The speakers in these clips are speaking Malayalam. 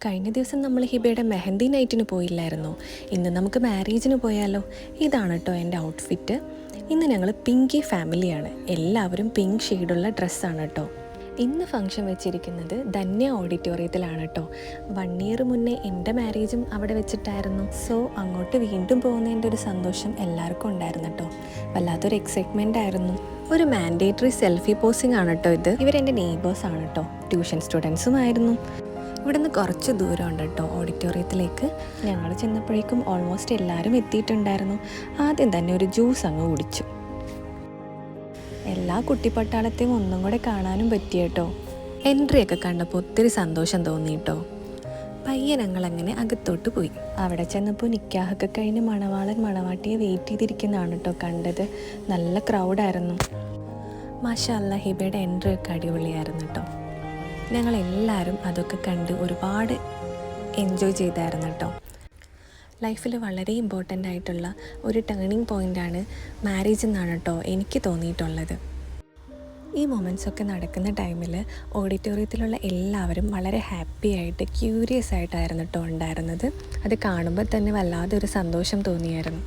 കഴിഞ്ഞ ദിവസം നമ്മൾ ഹിബയുടെ മെഹന്തി നൈറ്റിന് പോയില്ലായിരുന്നോ? ഇന്ന് നമുക്ക് മാരേജിന് പോയാലോ? ഇതാണ് കേട്ടോ എൻ്റെ ഔട്ട്ഫിറ്റ്. ഇന്ന് ഞങ്ങൾ പിങ്കി ഫാമിലിയാണ്. എല്ലാവരും പിങ്ക് ഷെയ്ഡുള്ള ഡ്രസ്സാണ് കേട്ടോ. ഇന്ന് ഫംഗ്ഷൻ വെച്ചിരിക്കുന്നത് ധന്യ ഓഡിറ്റോറിയത്തിലാണ് കേട്ടോ. 1 ഇയർ മുന്നേ എൻ്റെ മാരേജും അവിടെ വെച്ചിട്ടായിരുന്നു. സോ അങ്ങോട്ട് വീണ്ടും പോകുന്നതിൻ്റെ ഒരു സന്തോഷം എല്ലാവർക്കും ഉണ്ടായിരുന്നു കേട്ടോ. വല്ലാത്തൊരു എക്സൈറ്റ്മെൻ്റ് ആയിരുന്നു. ഒരു മാൻഡേറ്ററി സെൽഫി പോസിംഗ് ആണ് കേട്ടോ ഇത്. ഇവരെൻ്റെ നെയ്ബേഴ്സാണ് കേട്ടോ, ട്യൂഷൻ സ്റ്റുഡൻസും ആയിരുന്നു. ഇവിടുന്ന് കുറച്ച് ദൂരമുണ്ട് കേട്ടോ ഓഡിറ്റോറിയത്തിലേക്ക്. ഞങ്ങൾ ചെന്നപ്പോഴേക്കും ഓൾമോസ്റ്റ് എല്ലാവരും എത്തിയിട്ടുണ്ടായിരുന്നു. ആദ്യം തന്നെ ഒരു ജ്യൂസ് അങ്ങ് കുടിച്ചു. എല്ലാ കുട്ടിപ്പട്ടാളത്തെയും ഒന്നും കൂടെ കാണാനും പറ്റി കേട്ടോ. എൻട്രിയൊക്കെ കണ്ടപ്പോൾ ഒത്തിരി സന്തോഷം തോന്നി കേട്ടോ. പയ്യെ ഞങ്ങളങ്ങനെ അകത്തോട്ട് പോയി. അവിടെ ചെന്നപ്പോൾ നിക്കാഹൊക്കെ കഴിഞ്ഞ് മണവാളൻ മണവാട്ടിയെ വെയിറ്റ് ചെയ്തിരിക്കുന്നതാണ് കേട്ടോ കണ്ടത്. നല്ല ക്രൗഡായിരുന്നു. മാഷാ അല്ലാ, ഹിബയുടെ എൻട്രി ഒക്കെ അടിപൊളിയായിരുന്നു കേട്ടോ. ഞങ്ങളെല്ലാവരും അതൊക്കെ കണ്ട് ഒരുപാട് എൻജോയ് ചെയ്തായിരുന്നു കേട്ടോ. ലൈഫിൽ വളരെ ഇമ്പോർട്ടൻ്റ് ആയിട്ടുള്ള ഒരു ടേണിംഗ് പോയിൻ്റാണ് മാരേജ് എന്നാണ് കേട്ടോ എനിക്ക് തോന്നിയിട്ടുള്ളത്. ഈ മൊമെൻറ്റ്സൊക്കെ നടക്കുന്ന ടൈമിൽ ഓഡിറ്റോറിയത്തിലുള്ള എല്ലാവരും വളരെ ഹാപ്പി ആയിട്ട് ക്യൂരിയസ് ആയിട്ടായിരുന്നു കേട്ടോ ഉണ്ടായിരുന്നത്. അത് കാണുമ്പോൾ തന്നെ വല്ലാതെ ഒരു സന്തോഷം തോന്നിയായിരുന്നു.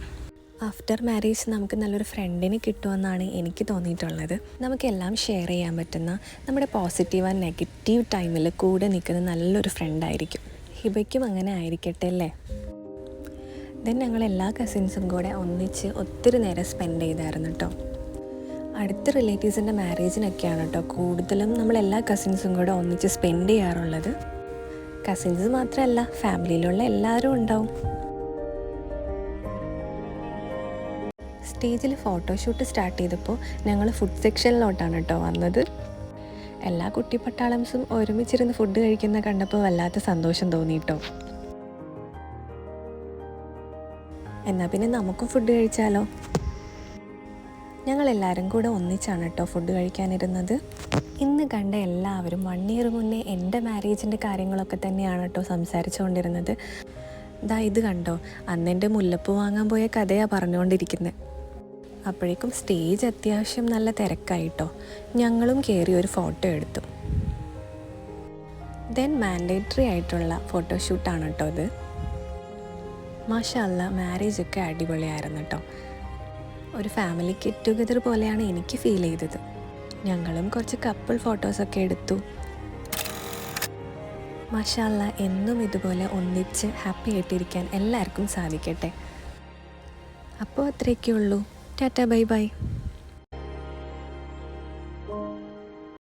ആഫ്റ്റർ മാരേജ് നമുക്ക് നല്ലൊരു ഫ്രണ്ടിനെ കിട്ടുമെന്നാണ് എനിക്ക് തോന്നിയിട്ടുള്ളത്. നമുക്കെല്ലാം ഷെയർ ചെയ്യാൻ പറ്റുന്ന, നമ്മുടെ പോസിറ്റീവ് ആൻഡ് നെഗറ്റീവ് ടൈമിൽ കൂടെ നിൽക്കുന്ന നല്ലൊരു ഫ്രണ്ടായിരിക്കും. ഹിബയ്ക്കും അങ്ങനെ ആയിരിക്കട്ടെ അല്ലേ. ദെൻ ഞങ്ങളെല്ലാ കസിൻസും കൂടെ ഒന്നിച്ച് ഒത്തിരി നേരം സ്പെൻഡ് ചെയ്തായിരുന്നു കേട്ടോ. അടുത്ത റിലേറ്റീവ്സിൻ്റെ മാരേജിനൊക്കെയാണ് കേട്ടോ കൂടുതലും നമ്മളെല്ലാ കസിൻസും കൂടെ ഒന്നിച്ച് സ്പെൻഡ് ചെയ്യാറുള്ളത്. കസിൻസ് മാത്രമല്ല, ഫാമിലിയിലുള്ള എല്ലാവരും ഉണ്ടാവും. സ്റ്റേജിൽ ഫോട്ടോഷൂട്ട് സ്റ്റാർട്ട് ചെയ്തപ്പോൾ ഞങ്ങൾ ഫുഡ് സെക്ഷനിലോട്ടാണ് കേട്ടോ വന്നത്. എല്ലാ കുട്ടിപ്പട്ടാളംസും ഒരുമിച്ചിരുന്ന് ഫുഡ് കഴിക്കുന്ന കണ്ടപ്പോൾ വല്ലാത്ത സന്തോഷം തോന്നി കേട്ടോ. എന്നാൽ പിന്നെ നമുക്കും ഫുഡ് കഴിച്ചാലോ. ഞങ്ങളെല്ലാവരും കൂടെ ഒന്നിച്ചാണ് കേട്ടോ ഫുഡ് കഴിക്കാനിരുന്നത്. ഇന്ന് കണ്ട എല്ലാവരും 1 ഇയർ മുന്നേ എൻ്റെ മാരേജിൻ്റെ കാര്യങ്ങളൊക്കെ തന്നെയാണ് കേട്ടോ സംസാരിച്ചുകൊണ്ടിരുന്നത്. ഇത് കണ്ടോ, അന്നെൻ്റെ മുല്ലപ്പൂ വാങ്ങാൻ പോയ കഥയാണ് പറഞ്ഞുകൊണ്ടിരിക്കുന്നത്. അപ്പോഴേക്കും സ്റ്റേജ് അത്യാവശ്യം നല്ല തിരക്കായിട്ടോ. ഞങ്ങളും കയറി ഒരു ഫോട്ടോ എടുത്തു. ദെൻ മാൻഡേറ്ററി ആയിട്ടുള്ള ഫോട്ടോഷൂട്ടാണ് കേട്ടോ ഇത്. മാഷാ അല്ലാ, മാരേജൊക്കെ അടിപൊളിയായിരുന്നു കേട്ടോ. ഒരു ഫാമിലി ഗെറ്റ് ടുഗദർ പോലെയാണ് എനിക്ക് ഫീൽ ചെയ്തത്. ഞങ്ങളും കുറച്ച് കപ്പിൾ ഫോട്ടോസൊക്കെ എടുത്തു. മാഷാ അല്ലാ, എന്നും ഇതുപോലെ ഒന്നിച്ച് ഹാപ്പി ആയിട്ടിരിക്കാൻ എല്ലാവർക്കും സാധിക്കട്ടെ. അപ്പോൾ അത്രയൊക്കെ ഉള്ളൂ. Tata, bye bye.